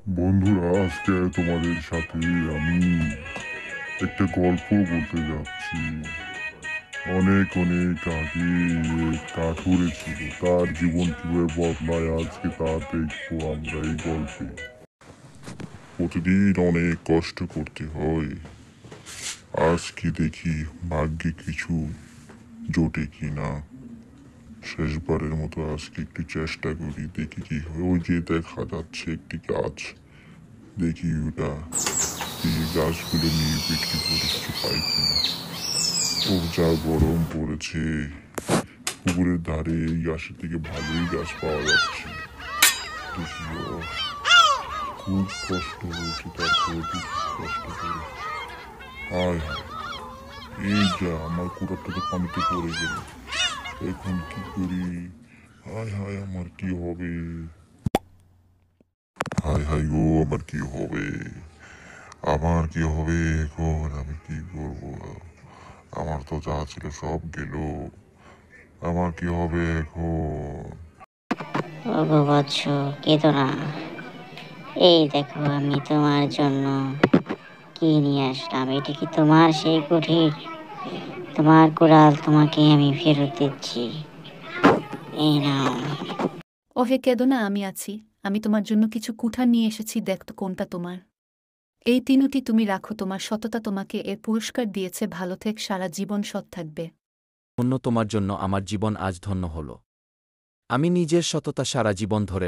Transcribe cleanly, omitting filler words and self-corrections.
বন্ধুরা, আজকে তোমাদের সাথে আমি একটা গল্প বলতে যাচ্ছি। অনেক অনেক আগে এক কাঠুরে ছিল, তার জীবন কিভাবে বদলায় আজকে তা দেখবো আমরা এই গল্পে। প্রতিদিন অনেক কষ্ট করতে হয়, আজকে দেখি ভাগ্যে কিছু জোটে কিনা। শেষবারের মতো আজকে একটু চেষ্টা করি, দেখি কি হয়। ওই যে দেখা যাচ্ছে একটি গাছ, দেখি ওটা এই গাছগুলো নিয়ে বিক্রি করে কিছু পাই কিনা। ও যা গরম পড়েছে, পুকুরের ধারে এই গাছের থেকে ভালোই গাছ পাওয়া যাচ্ছে। দেখি খুব কষ্ট হয়েছে, তারপরে দেখি কষ্ট করে হায় হায়, এই যা আমার কুড়াটা তো পানিতে পড়ে গেল। এখন কি করি? হায় হায়, আমার কি হবে? হায় হায় গো, আমার কি হবে? আমার কি হবে এখন? আমি কি করবো? আমার তো যা ছিল সব গেল, আমার কি হবে এখন? ওগো বৎস, কেঁদো না। এই দেখো, আমি তোমার জন্য কি নিয়ে আসলাম। এটা কি তোমার সেই কুঠির? তোমার কুড়াল তোমাকে আমি ফেরত দিচ্ছি। এই নাও। ওহে কেঁদো না, আমি আছি। আমি তোমার জন্য কিছু কুঠার নিয়ে এসেছি, দেখ তো কোনটা তোমার। এই তিনটি তুমি রাখো, তোমার সততা তোমাকে এর পুরস্কার দিয়েছে। ভালো থেক, সারা জীবন সৎ থাকবে। ধন্য তোমার জন্য আমার জীবন আজ ধন্য হল। আমি নিজের সততা সারা জীবন ধরে